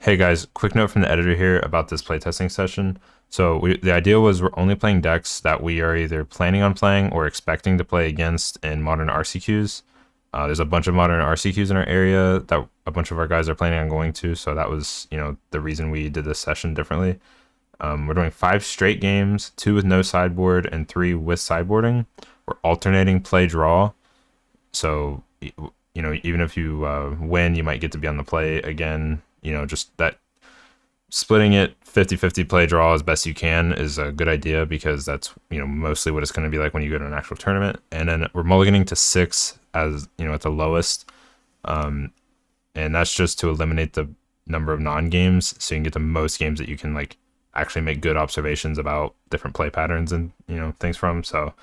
Hey guys, quick note from the editor here about this playtesting session. The idea was we're only playing decks that we are either planning on playing or expecting to play against in modern RCQs. There's a bunch of modern RCQs in our area that a bunch of our guys are planning on going to, so that was, the reason we did this session differently. We're doing 5 straight games, 2 with no sideboard and 3 with sideboarding. We're alternating play draw, so even if you win, you might get to be on the play again. Just that splitting it 50-50 play draw as best you can is a good idea, because that's mostly what it's going to be like when you go to an actual tournament. And then we're mulliganing to 6 as at the lowest, and that's just to eliminate the number of non-games, so you can get the most games that you can actually make good observations about different play patterns and things from. So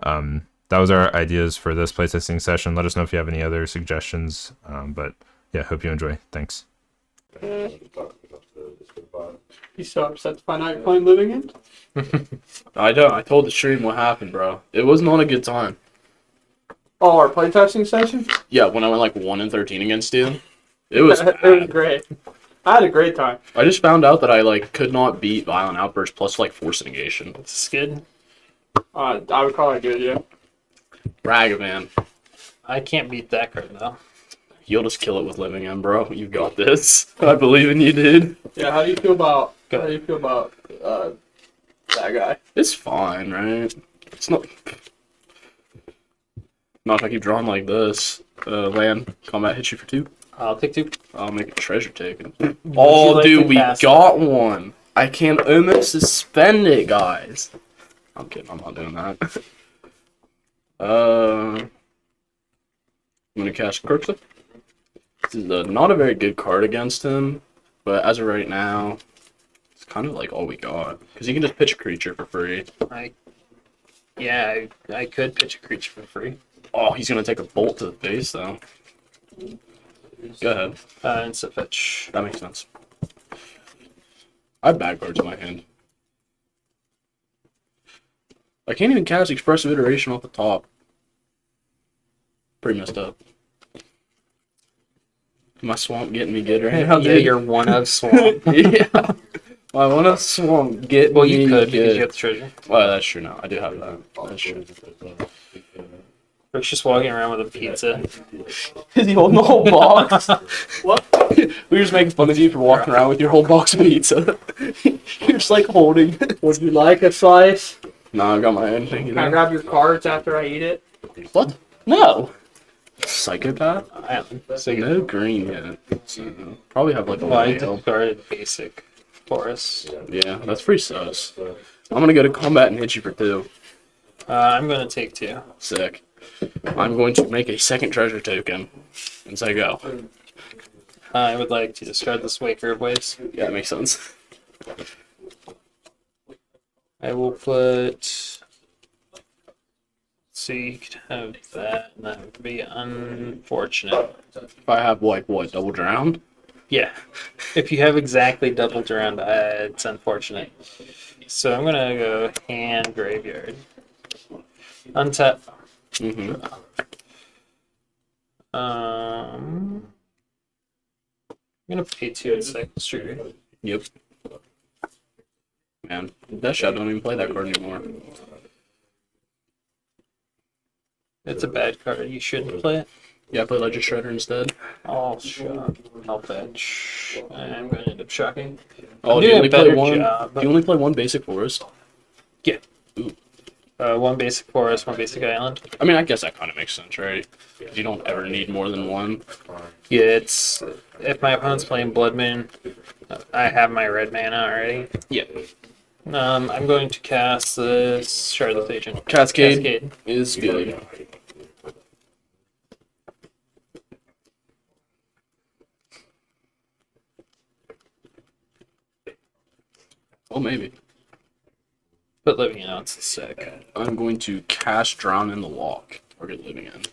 that was our ideas for this playtesting session. Let us know if you have any other suggestions, but yeah, hope you enjoy. Thanks. You so upset to find out you're playing Living End? I don't. I told the stream what happened, bro. It was not a good time. Oh, our playtesting session? Yeah, when I went 1-13 against you, it was It was great. I had a great time. I just found out that I could not beat Violent Outburst plus Force Negation. It's good. I would call it good, yeah. Brag, man. I can't beat that card though. You'll just kill it with Living End, bro. You've got this. I believe in you, dude. Yeah, how do you feel about that guy? It's fine, right? It's not. Not if I keep drawing like this. Land combat hits you for 2. I'll take 2. I'll make a treasure taken. Would you Oh, like dude, to we cast got one. I can almost suspend it, guys. I'm kidding. I'm not doing that. I'm gonna cast Grixis. This is not a very good card against him, but as of right now, it's kind of all we got. Because you can just pitch a creature for free. I could pitch a creature for free. Oh, he's gonna take a bolt to the face, though. Go ahead. Instant fetch. That makes sense. I have bad cards in my hand. I can't even cast Expressive Iteration off the top. Pretty messed up. My swamp getting me good right now, Yeah, dude. you're one of swamp. Yeah. My one of swamp get Well, me you could because good. you have the treasure. Well, that's true now. I do have that. That's true. Rick's just walking around with a pizza. Is he holding the whole box? What? We were just making fun of you for walking around with your whole box of pizza. You're just holding. Would you like a slice? No, I got my own thing. Can I grab your cards after I eat it? What? No. Psychopath? I am. So no green yet. So probably have a Well, I whale. discarded basic forest. Yeah, that's pretty sus. I'm gonna go to combat and hit you for 2. I'm gonna take 2. Sick. I'm going to make a second treasure token and say go. I would like to discard this Waker of Waves. Yeah, that makes sense. I will put. So you could have that, and that would be unfortunate. If I have what, double drowned? Yeah, if you have exactly doubled around, it's unfortunate. So I'm gonna go hand graveyard, untap. Mm-hmm. I'm gonna pay 2 at Cycle Street. Yep. Man, that shot don't even play that card anymore. It's a bad card. You shouldn't play it. Yeah, I play Ledger Shredder instead. I'll shock. I'll fetch. I'm gonna end up shocking. Oh, I'm do you doing only a play better one? job. Do you only play one basic forest? Yeah. Ooh. 1 basic forest, 1 basic island. I mean, I guess that kind of makes sense, right? 'Cause you don't ever need more than one. Yeah, it's if my opponent's playing Blood Moon, I have my red mana already. Yeah. I'm going to cast this Shardless Agent. Cascade is good. Oh, maybe. But Living Out's sick. I'm going to cast Drown in the Walk. Target Living End.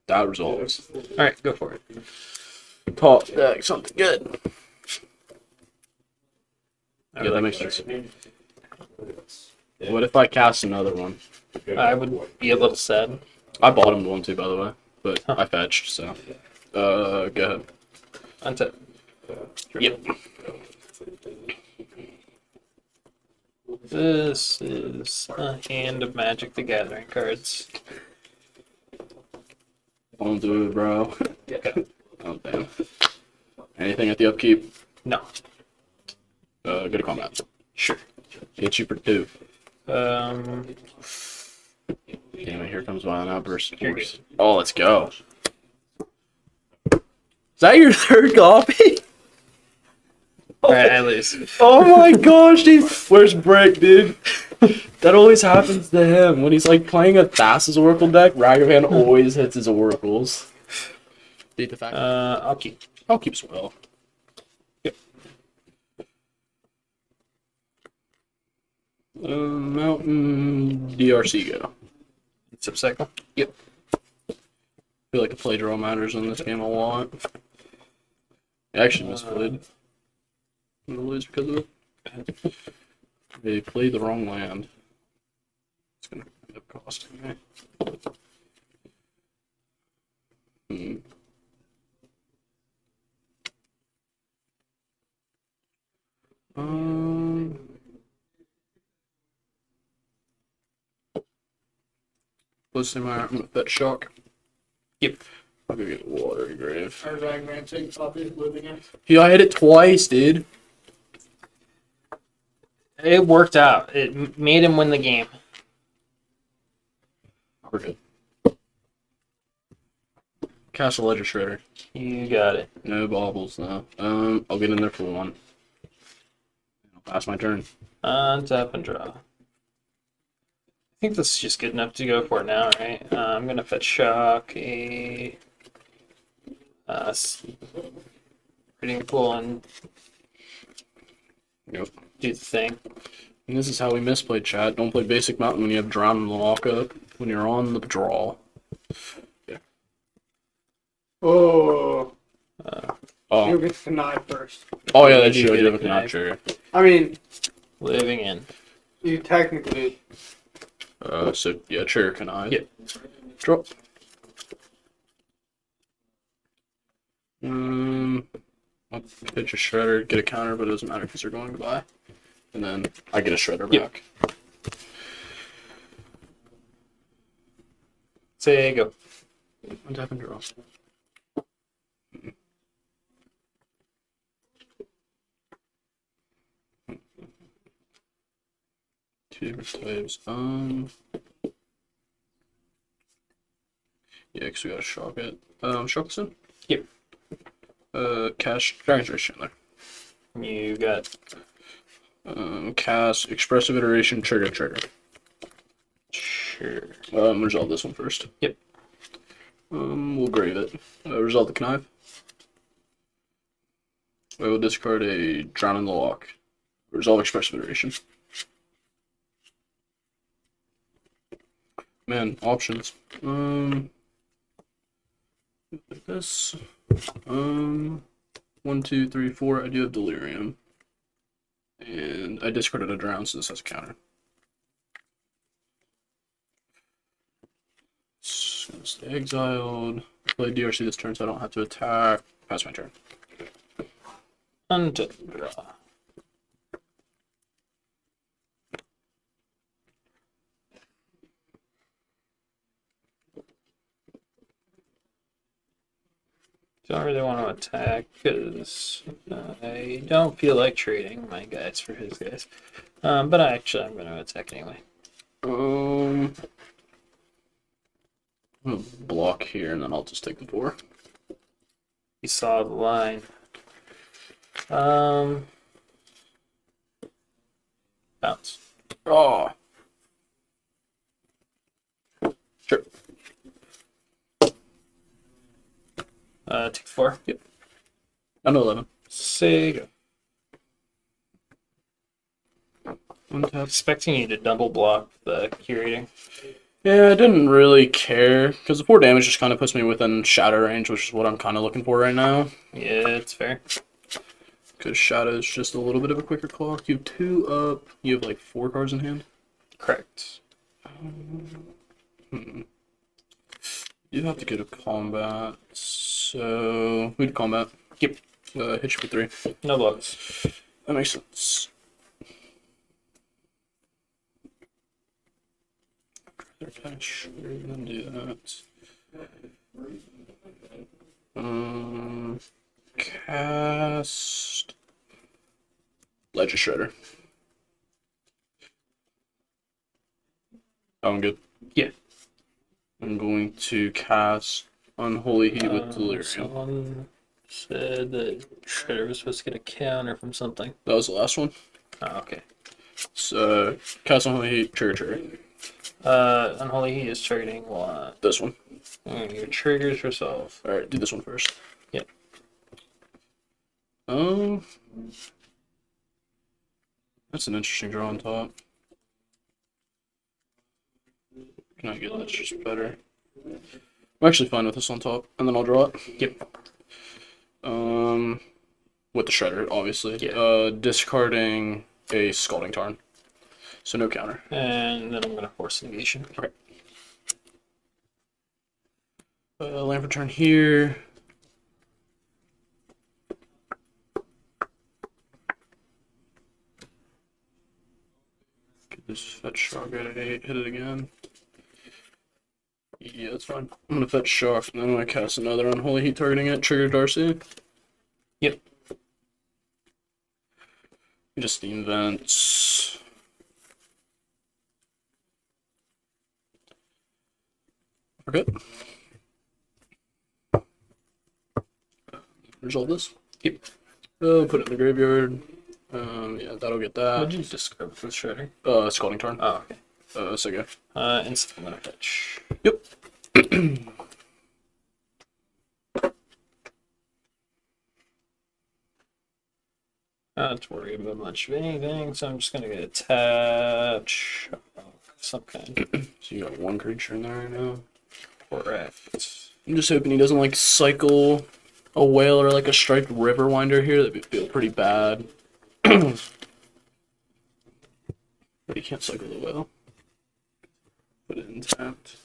That resolves. Alright, go for it. Top deck, something good. Yeah, that makes sense. What if I cast another one? I would be a little sad. I bottomed one too, by the way, but I fetched, so. Go ahead. Untap. Yep. This is a hand of Magic the Gathering cards. Don't do it, bro. Okay. Oh, damn. Anything at the upkeep? No. Go to combat. Sure. Hit you for 2. Um, Damn it, here comes Violent Outburst. Of You're course. Oh, let's go. Is that your 3rd copy? Alright, I lose. Oh my gosh, dude. Where's Brick, dude? That always happens to him. When he's like playing a Thassa's Oracle deck, Ragavan always hits his Oracles. Beat the fact. I'll keep. I'll keep Swell. Yep. Mountain DRC go. It's cycle. Yep. I feel like the play draw matters in this game a lot. I actually misplayed. I'm gonna lose because of it. They played the wrong land. It's gonna end up costing me. Um. Listen, I'm gonna fetch shock. Yep. I'll go get Watery Grave. Our Ragman take copy living in. Yeah, I hit it twice, dude. It worked out. It made him win the game. We're good. Castle Ledger Shredder. You got it. No baubles though. I'll get in there for 1. I'll pass my turn. Untap and draw. I think this is just good enough to go for it now, right? I'm gonna fetch shock a reading pool and Yep. do the thing. And this is how we misplay, chat. Don't play basic mountain when you have drown in the lockup. When you're on the draw. Yeah. Oh, Oh. you get to deny first. Oh yeah, that You showed get you a have a knife. trigger. I mean, Living in. you technically. So yeah, trigger connive. Yep. Drop. I'll pitch a shredder, get a counter, but it doesn't matter because they're going to buy. And then I get a shredder Yep. back. Say go. Untap and draw. Two different types. Yeah, because we gotta shock it. Shock this in? Yep. Cash Dragon's Rage Chandler. You got Cast Expressive Iteration Trigger. sure. Resolve this one first. Yep. We'll grave it. Resolve the connive. We will discard a Drown in the Lock. Resolve Expressive Iteration. Man, options. This. 1, 2, 3, 4. I do have Delirium. And I discarded a Drown, so this has a counter. It's gonna stay exiled. Play DRC this turn so I don't have to attack. Pass my turn. Untap and draw. Don't really want to attack because I don't feel like trading my guys for his guys. But I'm going to attack anyway. I'm gonna block here and then I'll just take the 4. You saw the line. Bounce. Oh. Sure. Take 4. Yep. I know 11. Say go. Untap. Expecting you to double block the curating. Yeah, I didn't really care because the 4 damage just kind of puts me within shadow range, which is what I'm kind of looking for right now. Yeah, it's fair. Because shadow is just a little bit of a quicker clock. You have 2 up. You have like 4 cards in hand. Correct. You have to go to combat. So who'd combat? Yep. Hit you for 3. No blows. That makes sense. Sure, then do that. Cast Ledger Shredder. Oh, I'm good. Yeah. I'm going to cast Unholy Heat with Delirium. Someone said that Shredder was supposed to get a counter from something. That was the last one. Oh, okay. So, cast Unholy Heat, trigger. Unholy Heat is triggering what? This one. Your triggers resolve. Alright, do this one first. Yep. That's an interesting draw on top. Can I get that just better? I'm actually fine with this on top, and then I'll draw it. Yep. With the Shredder, obviously. Yeah. Discarding a Scalding Tarn. So no counter. And then I'm going to force negation. Okay. Land for turn here. Get this fetch shock at 8, hit it again. Yeah, that's fine. I'm gonna fetch shock, and then I'm gonna cast another Unholy Heat targeting it, trigger Darcy. Yep. Just Steam Vents. Okay. Resolve this. Yep. Put it in the graveyard. Yeah, that'll get that. What did you discard for Shredder? Scalding Tarn. Oh, okay. So go. Instant I'm going to fetch. Yep. Not to worry about much of anything, so I'm just going to get attach of some kind. So you got one creature in there right now. Correct. I'm just hoping he doesn't like cycle a whale or like a striped river winder here. That'd feel pretty bad. But he can't cycle the whale. Put it in tapped.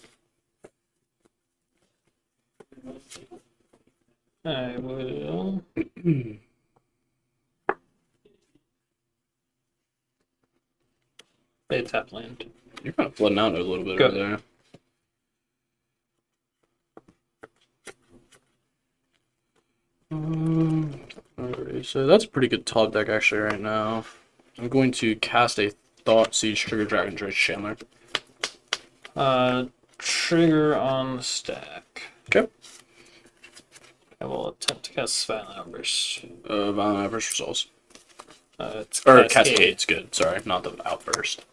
I will. Play a tap land. You're kind of flooding out a little bit Go. over there. Alright, so that's a pretty good top deck actually right now. I'm going to cast a Thought Siege, trigger Dragon Dredge Chandler. Trigger on the stack. Okay. I will attempt to cast Violent Outburst. Violent Outburst resolves. It's Or Cascade's good, sorry, not the Outburst.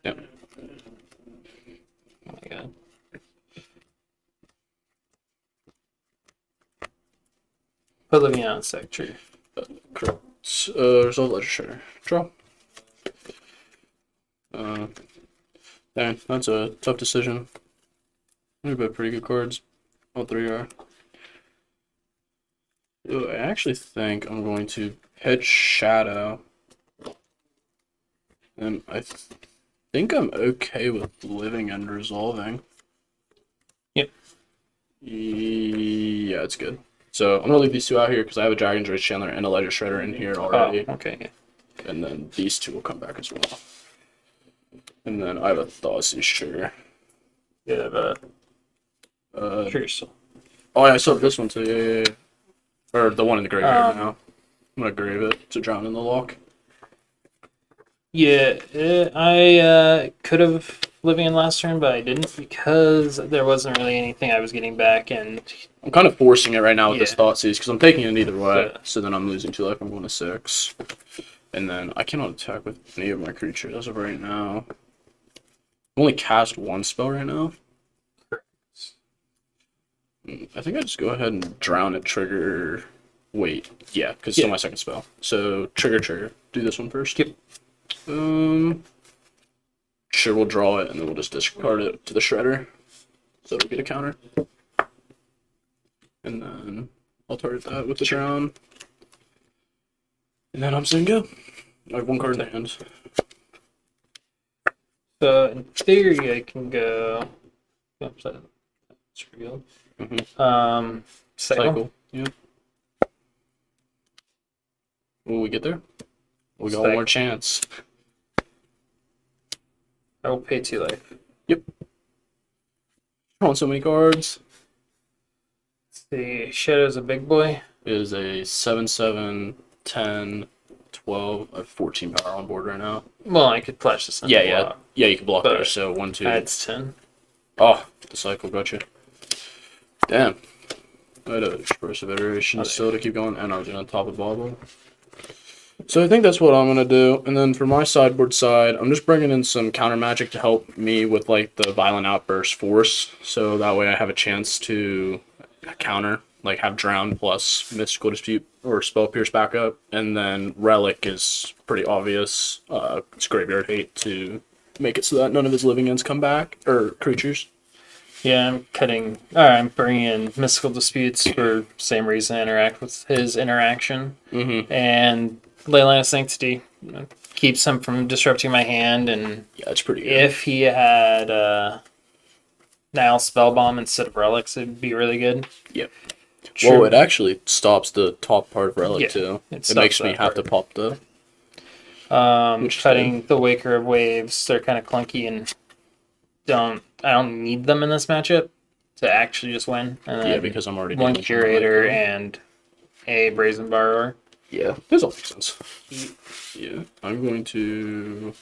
Yep. Oh my god. Put Living on stack trigger. Correct. Resolve Ledger Shredder. Draw. Dang, that's a tough decision. We've got pretty good cards. All three are. Ooh, I actually think I'm going to pitch Shadow. And I think I'm okay with living and resolving. Yep. Yeah, it's good. So I'm gonna leave these two out here because I have a Dragon Dredge Chandler and a Ledger Shredder in here already. Oh, okay. And then these two will come back as well. And then I have a Thought Siege trigger. Yeah, but trigger still. Oh yeah, I still have this one too. Yeah. Or the one in the graveyard now. I'm gonna grave it to drown in the lock. Yeah, I could have Living in last turn, but I didn't because there wasn't really anything I was getting back, and I'm kind of forcing it right now with this Yeah. Thought Siege because I'm taking it either way. Yeah. So then I'm losing 2 life. I'm going to 6. And then I cannot attack with any of my creatures as of right now. I've only cast 1 spell right now. I think I just go ahead and drown it, trigger. Wait, yeah, because it's still my second spell. So trigger. Do this one first. Yep. Sure, we'll draw it and then we'll just discard it to the Shredder, so it'll get a counter. And then I'll target that with the drown. And then I'm saying go. I have one card in hand. So in theory, I can go. Oops, that's revealed. Cycle. Yeah. Will we get there? We got Cycle. one more chance. I will pay 2 life. Drawing so many cards. Let's see. Shadow's a big boy. It is a 7/7, 10, 12. I have 14 power on board right now. Well, I could flash this. Yeah, you can block But there. So 1, 2. That's 10. Oh, the cycle got you. Damn. I had a expressive iteration still to keep going, and I was on top of bobble. So I think that's what I'm gonna do. And then for my sideboard side, I'm just bringing in some counter magic to help me with like the violent outburst force. So that way I have a chance to counter, like have drown plus mystical dispute or spell pierce backup. And then relic is pretty obvious. It's graveyard hate to make it so that none of his living ends come back or creatures. Yeah, I'm cutting. I'm bringing in mystical disputes for same reason I interact with his interaction, and Leyline of Sanctity keeps him from disrupting my hand. And Yeah, it's pretty good. if he had now Spellbomb instead of relics, it'd be really good. Yep. True. Well, it actually stops the top part of relic Yeah, too. it It makes stops me that have part. to pop the. Which is Cutting the Waker of Waves, they're kind of clunky and I don't need them in this matchup to actually just win. And Yeah, then because I'm already one damaging my Curator life. and a Brazen Borrower. Yeah, this all makes sense. Yeah, I'm going to.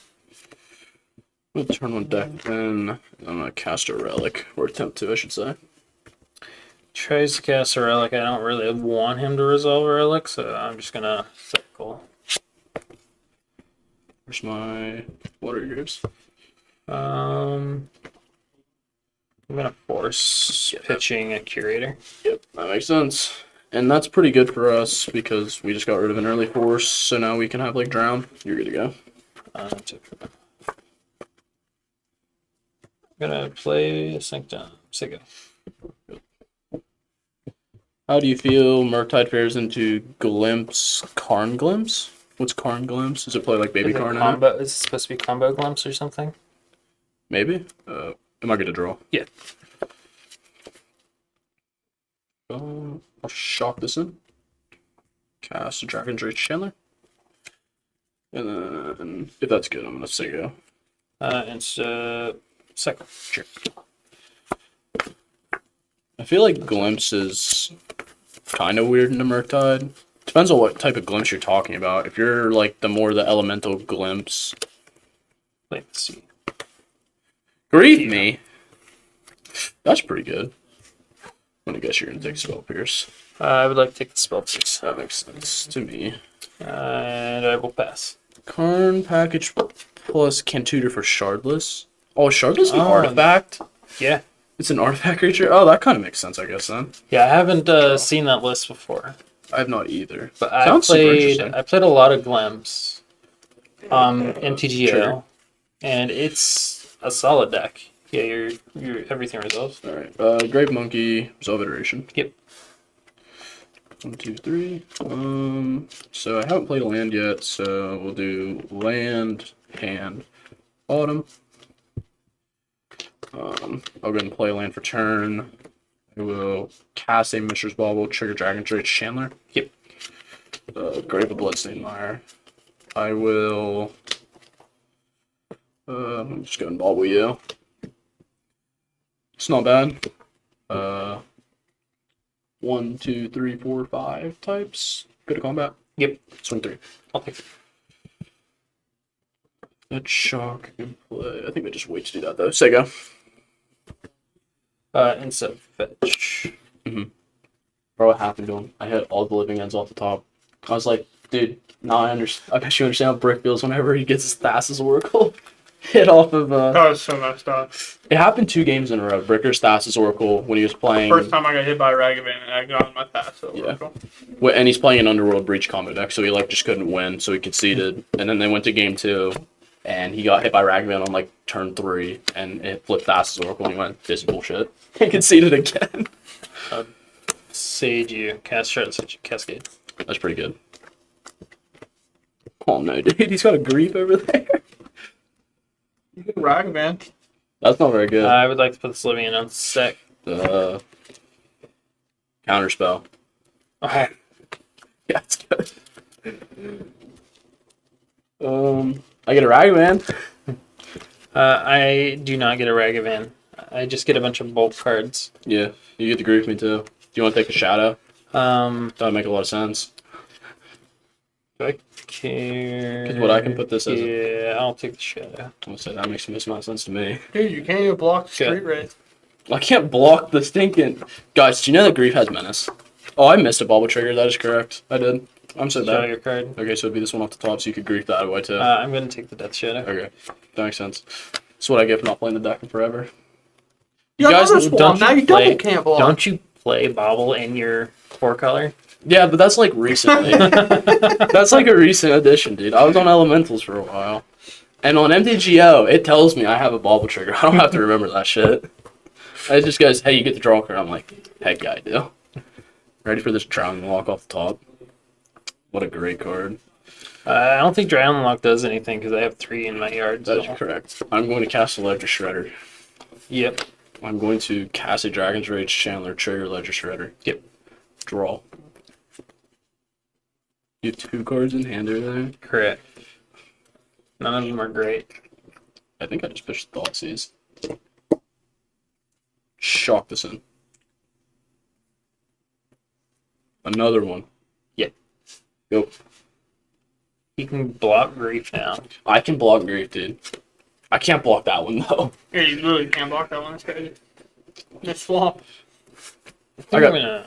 I'm gonna turn one deck, then I'm gonna cast a relic, or attempt to, I should say. Tries to cast a Relic. I don't really want him to resolve a Relic, so I'm just gonna cycle. Where's my water graves? I'm gonna force pitching a Curator. Yep, that makes sense. And that's pretty good for us because we just got rid of an early force, so now we can have like drown. You're good to go. I'm gonna play Sanctum. Sigo. How do you feel Murktide fares into Glimpse, Karn Glimpse? What's Karn Glimpse? Does it play like Baby Is it Karn in it? combo? Is it supposed to be combo glimpse or something? Maybe? Am I good to draw? Yeah. I'll shock this in. Cast a Dragon Drake Chandler. And then, if that's good, I'm going to say go. Cycle. Sure. I feel like Glimpse is kind of weird in the Murktide. Depends on what type of Glimpse you're talking about. If you're like the Elemental Glimpse. Let's see. Grieve me! That's pretty good. I'm going to guess you're going to take Spell Pierce. I would like to take the spell, please. That makes sense to me. And I will pass. Karn package plus can tutor for Shardless. Oh, is Shardless an Oh, artifact? Yeah. It's an artifact creature? Oh, that kind of makes sense, I guess, then. Yeah, I haven't seen that list before. I have not either. But Sounds super interesting. I played a lot of Glimpse MTGO, Trigger. and it's a solid deck. Yeah, your everything resolves. Alright, Grave Monkey, Resolve Iteration. Yep. 1, 2, 3. So I haven't played a land yet, so we'll do land, hand, bottom. I'll go ahead and play a land for turn. I will cast a Mishra's Bauble, trigger Dragon Drake Chandler. Yep. Grave of Bloodstained Mire. I will. I'm just going to bauble you. It's not bad. 1, 2, 3, 4, 5 types. Go to combat. Yep. Swing 3. I'll take it. That shock and play. I think we just wait to do that though. Say go. Instead fetch. Bro, what happened to him? I hit all the living ends off the top. I was like, dude, now I understand. I bet you understand how Brick feels whenever he gets his Thassa's Oracle hit off of. That was so messed up. It happened 2 games in a row. Bricker's Thassa's Oracle when he was playing. First time I got hit by a Ragavan and I got on my pass over. Yeah. And he's playing an Underworld Breach combo deck, so he like just couldn't win, so he conceded. And then they went to game 2, and he got hit by Ragavan on like turn 3, and it flipped Thassa's Oracle, and he went, "This is bullshit." He conceded again. Sage you. Cast Shard such a Cascade. That's pretty good. Oh no, dude, he's got a grief over there. You can rag, man. That's not very good. I would like to put this Livian on sec. Counterspell. Oh, Yeah, it's good. I get a Ragavan. I do not get a Ragavan. I just get a bunch of bulk cards. Yeah, you get to grief me too. Do you want to take a shadow? That'd make a lot of sense. Do I care? Because what I can put this as. Yeah, I'll take the shadow. I'll say that makes the most sense to me. Dude, you can't even block the Good. street race. I can't block the stinking. Guys, do you know that grief has menace? Oh, I missed a bubble trigger. That is correct. I did. I'm so Show bad. your card. Okay, so it'd be this one off the top, so you could grief that away too. I'm going to take the Death Shadow. Okay, that makes sense. That's what I get for not playing the deck in forever. You guys guys don't now you you play- double can't block. Don't you play Bobble in your 4-color? Yeah, but that's like recently. That's like a recent addition, dude. I was on Elementals for a while. And on MTGO, it tells me I have a bobble trigger. I don't have to remember that shit. It just goes, hey, you get the draw card. I'm like, heck yeah, I do. Ready for this Drowning Lock off the top. What a great card. I don't think Drowning Lock does anything because I have 3 in my yard. That So. is correct. I'm going to cast a Ledger Shredder. Yep. I'm going to cast a Dragon's Rage Chandler, trigger Ledger Shredder. Yep. Draw. You have 2 cards in hand over there. Correct. None of them are great. I think I just pitched Thoughtseize. Shock this in. Another one. Yeah. Go. You can block Grief now. I can block grief, dude. I can't block that one though. Yeah, you literally can't block that one. That's crazy. Just swap. I got- I'm going to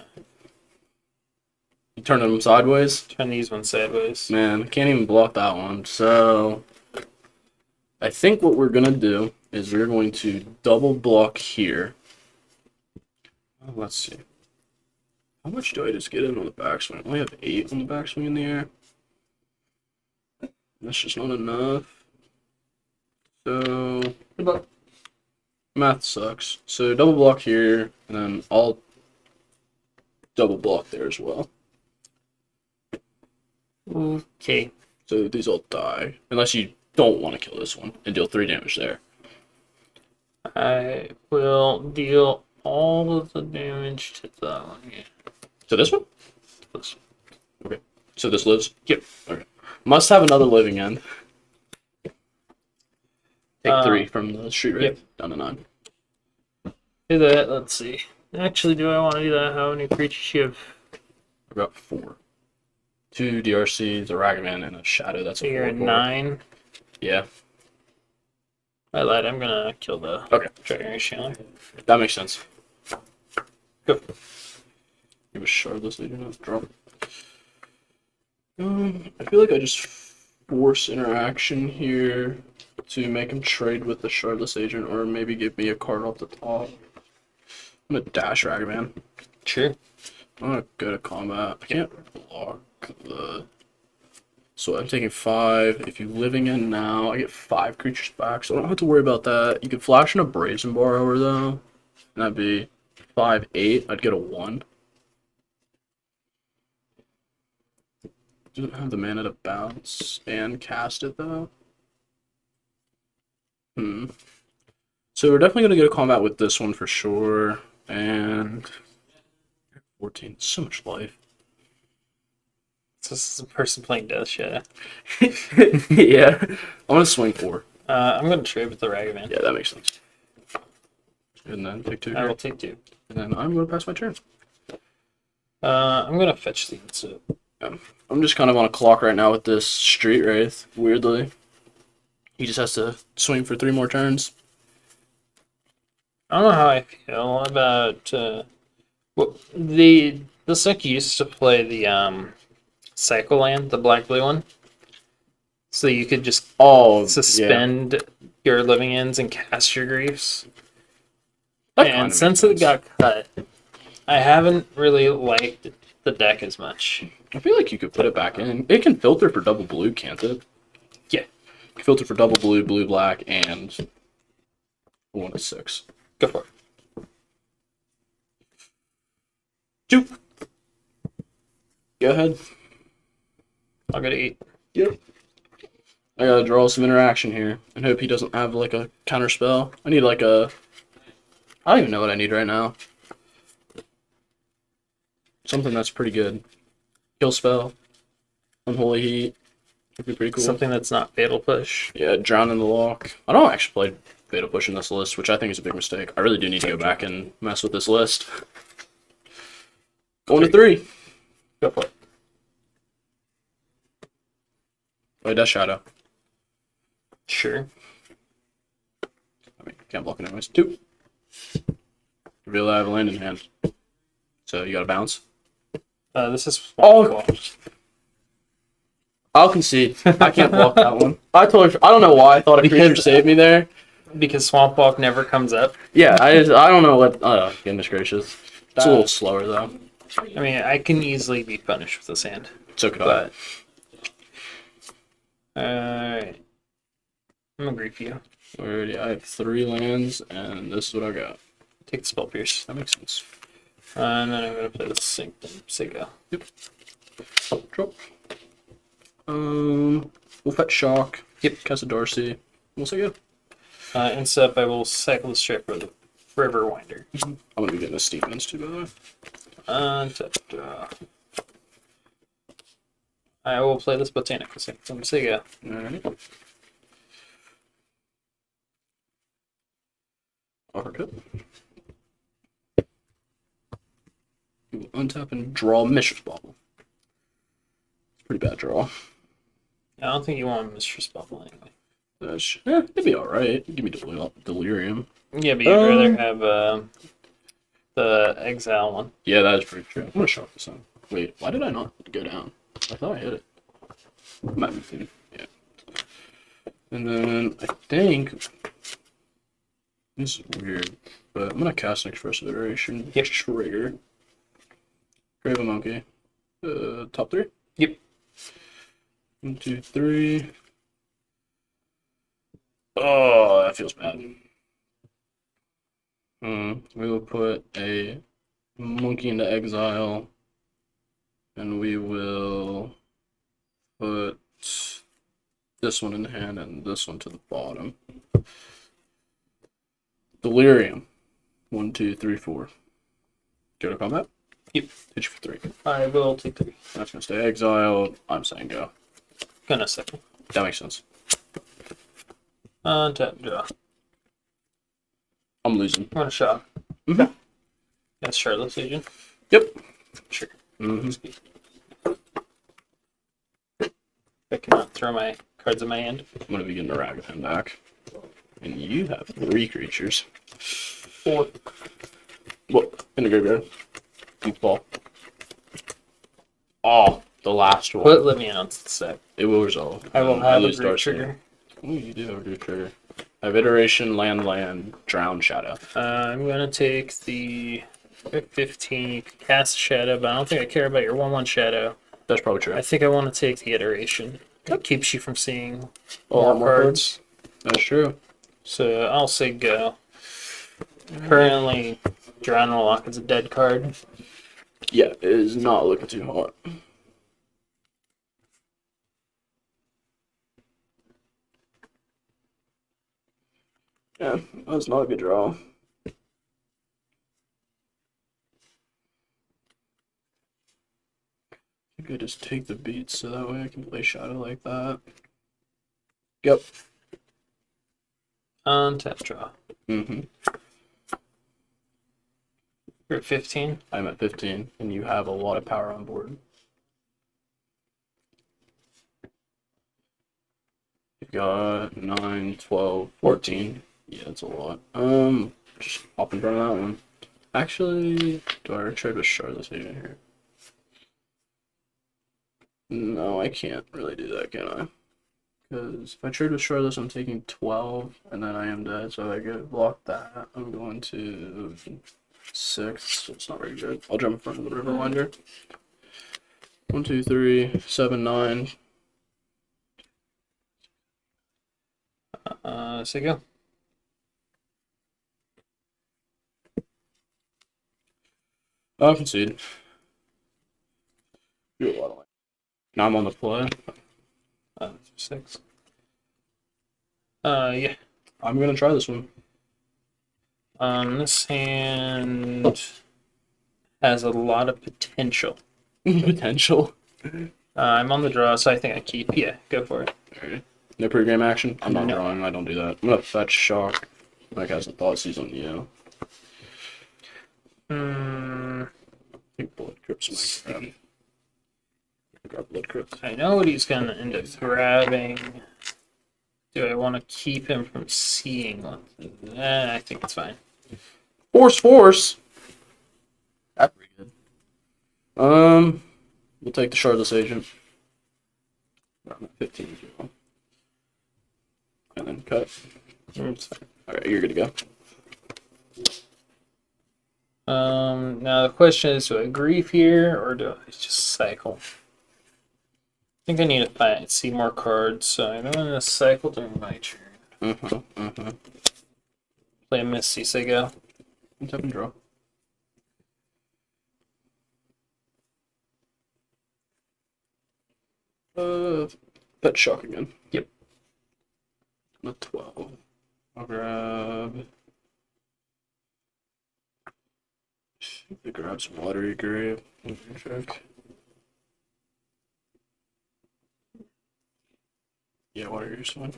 You turn them sideways. turn these ones sideways. Man, I can't even block that one. So I think what we're gonna do is we're going to double block here. Let's see. How much do I just get in on the backswing? I only have 8 on the backswing in the air. That's just not enough. So But math sucks. So double block here, and then I'll double block there as well. Okay. So these all die. Unless you don't want to kill this one and deal 3 damage there. I will deal all of the damage to that one. Yeah. So this one? This- Okay. So this lives? Yep. Okay. Must have another living end. Take 3 from the street rate yep. down to 9. Do that. Let's see. Actually, do I want to do that? How many creatures you have? I've got 4. 2 DRCs, a Ragavan, and a Shadow. That's a You're 4 at board. 9. Yeah. I lied. I'm gonna kill the Okay. Dragon Chandler. That makes sense. Go. Give a Shardless Leader not drop. I feel like I just force interaction here to make him trade with the Shardless Agent, or maybe give me a card off the top. I'm gonna dash Ragavan. Sure. I'm gonna go to combat. I can't block the. So I'm taking 5. If you're living in now, I get 5 creatures back, so I don't have to worry about that. You could flash in a Brazen Borrower though, and that'd be 5/8. I'd get a 1. Doesn't have the mana to bounce and cast it though. So we're definitely gonna go to combat with this one for sure. And 14, so much life. So this is a person playing Death Shadow. Yeah, I'm gonna swing 4. I'm gonna trade with the Ragavan. Yeah, that makes sense. And then take 2 I here. will take 2. And then I'm gonna pass my turn. I'm gonna fetch the insert. I'm just kind of on a clock right now with this Street Wraith, weirdly. He just has to swing for 3 more turns. I don't know how I feel about well, the deck used to play the Cycle Land, the black blue one. So you could just Oh, suspend your living ends and cast your griefs. That kinda And makes since it sense. got cut, I haven't really liked the deck as much. I feel like you could put it back in. It can filter for double blue, can't it? Yeah. It can filter for double blue, blue, black, and 1 to 6. Go for it. 2. Go ahead. I'll go to 8. Yep. I gotta draw some interaction here and hope he doesn't have like a counter spell. I need like a. I don't even know what I need right now. Something that's pretty good. Kill spell. Unholy Heat. Would be pretty cool. Something that's not Fatal Push. Yeah, Drown in the Lock. I don't actually play Fatal Push in this list, which I think is a big mistake. I really do need to go back and mess with this list. Going to 3. Go for it. Wait, Death Shadow. Sure. I mean, can't block it anyways. 2. Reveal I have a land in hand. So you gotta bounce. This is Oh! I'll concede. I can't block that one. I don't know why I thought a creature saved me there. Because Swamp Walk never comes up. Yeah, I don't know what. Goodness gracious. It's a little slower though. I mean, I can easily be punished with this hand. So could I. But. Alright. I'm gonna grief you. Alrighty, I have 3 lands, and this is what I got. Take the Spell Pierce. That makes sense. And then I'm gonna play the Sync Sigo. Yep. Drop. We'll fetch Shock. Yep. Cast a Darcy. We'll say go. Instead up, I will cycle the strip for the River Winder. I'm gonna be getting a Steep Ends too, by the way. I will play this Botanical Sigo. Alright. Uppercut. You will untap and draw Mistress Bauble. Pretty bad draw. I don't think you want Mistress Bubble anyway. It'd be alright. Give me Delirium. Yeah, but you'd rather have the Exile one. Yeah, that is pretty true. I'm gonna shock this one. Wait, why did I not go down? I thought I hit it. Might be thinking. Yeah. And then I think this is weird, but I'm gonna cast an Expressive Iteration. Yep. Trigger. Grave a Monkey. Top 3? Yep. 1, 2, 3. Oh, that feels bad. We will put a monkey into exile, and we will put this one in hand and this one to the bottom. Delirium. 1, 2, 3, 4. Go to combat? Yep. Hit you for 3. I will take 3. That's gonna stay exiled. I'm saying go. Gonna second. That makes sense. Untap, draw. I'm losing. I'm gonna shock. Mhm. That's Charlotte's Legion. Yep. Sure. Mhm. I cannot throw my cards in my hand. I'm gonna be getting a Ragavan back. And you have 3 creatures. 4. Well, in the graveyard. Deep ball. Oh, the last one. Put Livian on the set. It will resolve. I will have a lose great Darcy. trigger. Oh, you do have a good trigger. I have Iteration, Land, Drown, Shadow. I'm gonna take the 15 cast Shadow, but I don't think I care about your 1/1 Shadow. That's probably true. I think I want to take the Iteration. It keeps you from seeing A lot more cards. That's true. So I'll say go. Currently, Drown in the Lock is a dead card. Yeah, it is not looking too hot. Yeah, that was not a good draw. I think I just take the beats so that way I can play Shadow like that. Yep. Untap, draw. Mm-hmm. You're at 15. I'm at 15, and you have a lot of power on board. You've got 9, 12, 14. Yeah, that's a lot. Just hop in front of that one. Actually, do I trade with Charlotte's Legion here? No, I can't really do that, can I? Because if I trade with Charlotte's, I'm taking 12, and then I am dead, so I get block that. I'm going to 6, so it's not very good. I'll jump in front of the River Winder. 1, 2, 3, 7, 9. So go. I'll concede. Do a lot of land. Now I'm on the play. 6. Yeah. I'm gonna try this one. This hand has a lot of potential. Potential. I'm on the draw, so I think I keep. Yeah, go for it. Alright. No pregame action? I'm not No. drawing, I don't do that. I'm gonna fetch shock. Like has a thought season, you. Hmm. I think blood crypts might grab. Grab blood crypt. I know what he's gonna end up grabbing. Do I want to keep him from seeing one? I think it's fine. Force! That's pretty good. We'll take the Shardless Agent. I'm at 15 as well. And then cut. It's fine. Alright, you're good to go. Now the question is, do I grieve here or do I just cycle? I think I need to see more cards, so I'm gonna cycle during my turn. Play a Misty, say go. Tap and draw. Pet shock again. Yep. Not 12. I'll grab. I think grab some watery grave. Check. Yeah, watery is fine.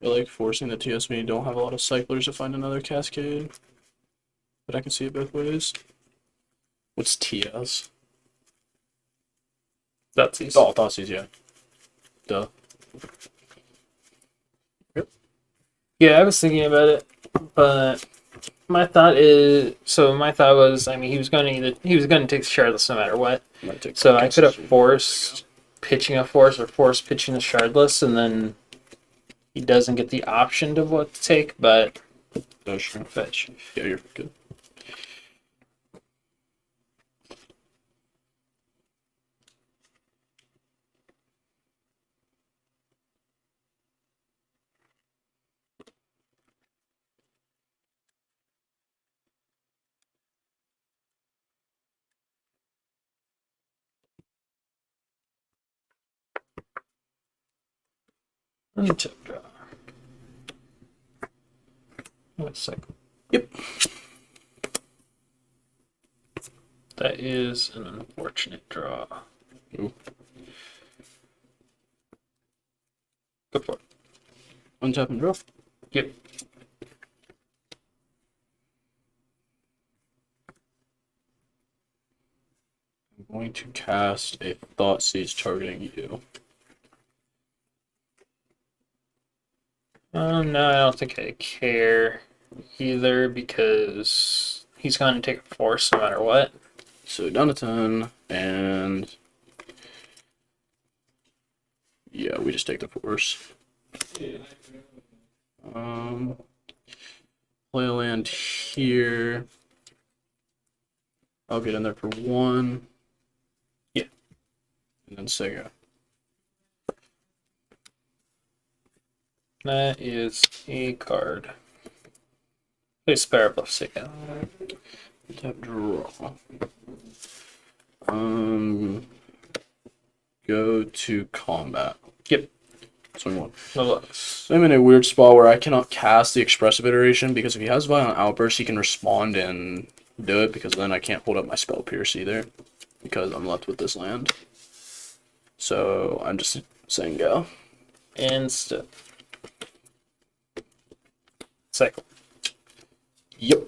I like forcing the TS when you don't have a lot of cyclers to find another cascade. But I can see it both ways. What's TS? That's easy. Oh, Thoughtseize, yeah. Duh. Yeah, I was thinking about it, but my thought was, I mean, he was going to take the Shardless no matter what. So I could have forced pitching a force or forced pitching the Shardless, and then he doesn't get the option of what to take, but No, sure. fetch. Yeah, you're good. Untap draw. Let's cycle. Yep. That is an unfortunate draw. Ooh. Go for it. Untap and draw. Yep. I'm going to cast a Thoughtseize targeting you. No, I don't think I care either because he's going to take a force no matter what. So down to 10, and yeah, we just take the force. Play a land here. I'll get in there for 1. Yeah. And then Sega. That is a card. Play Spare Bluff Sega. Tap draw. Go to combat. Yep. Swing 1. No looks. I'm in a weird spot where I cannot cast the expressive iteration because if he has violent outburst, he can respond and do it because then I can't hold up my spell pierce either because I'm left with this land. So I'm just saying go. Instant. Cycle. Yep.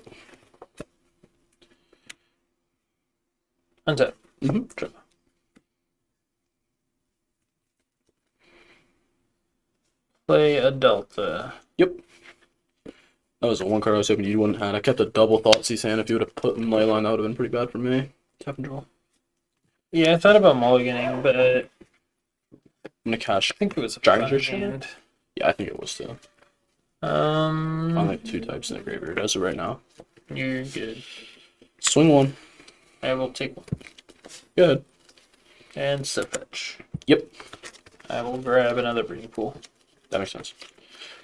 Untap. Draw. Play a Delta. Yep. That was the one card I was hoping you wouldn't have. I kept a double Thoughtseize hand. If you would have put in Leyline, that would have been pretty bad for me. Tap and draw. Yeah, I thought about mulliganing, but I I'm gonna cash. think it was a Dragon fun Search hand. Yeah, I think it was too. I like 2 types in the graveyard as of right now. You're good. Swing 1. I will take one. Go ahead. And step fetch. Yep. I will grab another breeding pool. That makes sense.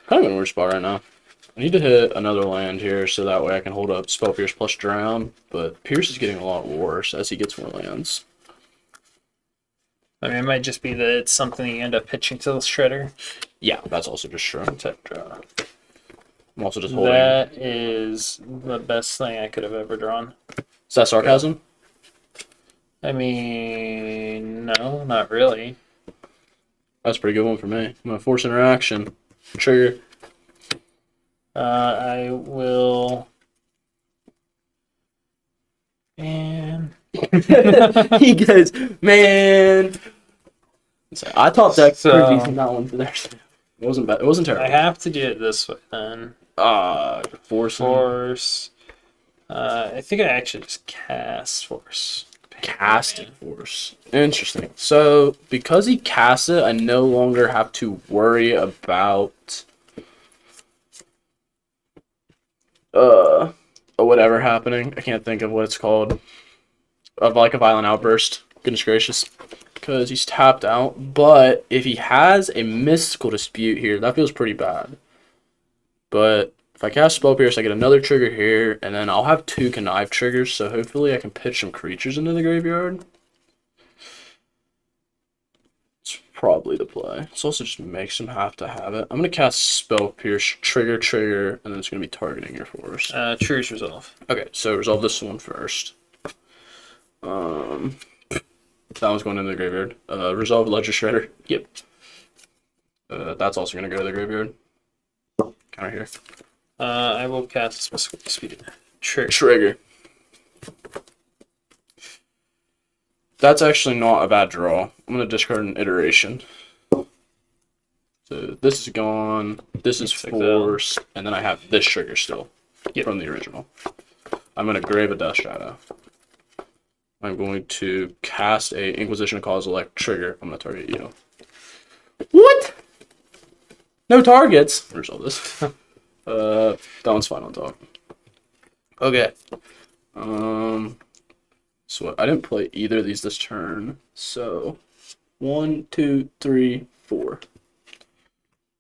Kind of in a weird spot right now. I need to hit another land here so that way I can hold up Spell Pierce plus Drown, but Pierce is getting a lot worse as he gets more lands. I mean, it might just be that it's something you end up pitching to the shredder. Yeah, that's also just true. Tap draw. I'm also just holding. That is the best thing I could have ever drawn. Is that sarcasm? I mean, no, not really. That's a pretty good one for me. I'm going to force interaction. Trigger. I will. And He goes, man. So I top deck So- pretty decent that one for there. It wasn't bad. It wasn't I terrible. have to do it this way then. Force. Force. I think I actually just cast Force. Casting Force. Interesting. So because he casts it, I no longer have to worry about whatever happening. I can't think of what it's called. Of like a violent outburst. Goodness gracious. Because he's tapped out. But if he has a mystical dispute here, that feels pretty bad. But if I cast Spell Pierce, I get another trigger here, and then I'll have 2 Connive triggers, so hopefully I can pitch some creatures into the graveyard. It's probably the play. This also just makes him have to have it. I'm going to cast Spell Pierce, trigger, and then it's going to be targeting your force. Choose resolve. Okay, so resolve this one first. That one's going into the graveyard. Resolve Ledger Shredder. Yep. That's also going to go to the graveyard. Counter here. I will cast Mystical Dispute. Trigger. That's actually not a bad draw. I'm going to discard an iteration. So this is gone. This is force. And then I have this trigger still from the original. I'm going to grave a Death Shadow. I'm going to cast a Inquisition Cause Elect trigger. I'm going to target you. What? No targets. Resolve this. That one's fine on top. Okay. So I didn't play either of these this turn. So 1, 2, 3, 4.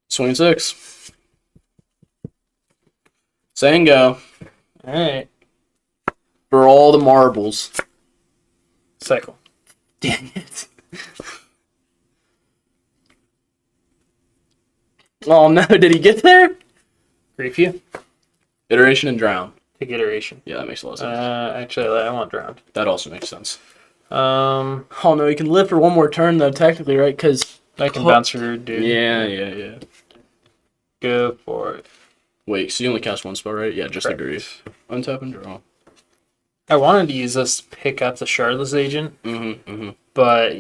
Swing 6. Saying go. Alright. For all the marbles. Cycle. Dang it. Oh no, did he get there? Grief you. Iteration and drown. Take iteration. Yeah, that makes a lot of sense. Actually, I want drowned. That also makes sense. Um, Oh no, he can live for one more turn though, technically, right? Because I can bounce your dude. Yeah. Go for it. Wait, so you only cast one spell, right? Yeah, just Correct. the grief. Untap and draw. I wanted to use this to pick up the Shardless Agent, but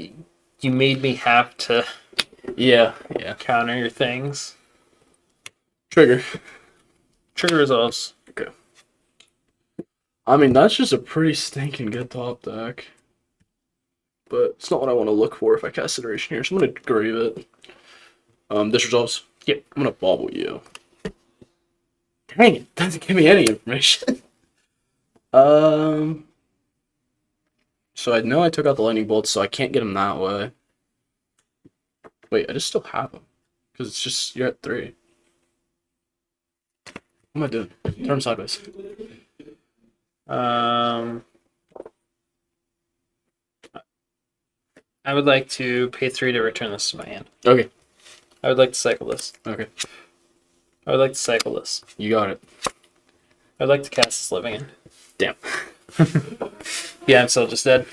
you made me have to Yeah. counter your things. Trigger. Trigger resolves. Okay. I mean, that's just a pretty stinking good top deck. But it's not what I want to look for if I cast iteration here, so I'm gonna grave it. This resolves. Yep. I'm gonna bobble you. Dang it, doesn't give me any information. So I know I took out the lightning bolts, so I can't get him that way. Wait, I just still have him. Because it's just, you're at 3. What am I doing? Turn him sideways. I would like to pay 3 to return this to my hand. Okay. I would like to cycle this. Okay. I would like to cycle this. You got it. I would like to cast this living end. Damn. Yeah, I'm still just dead.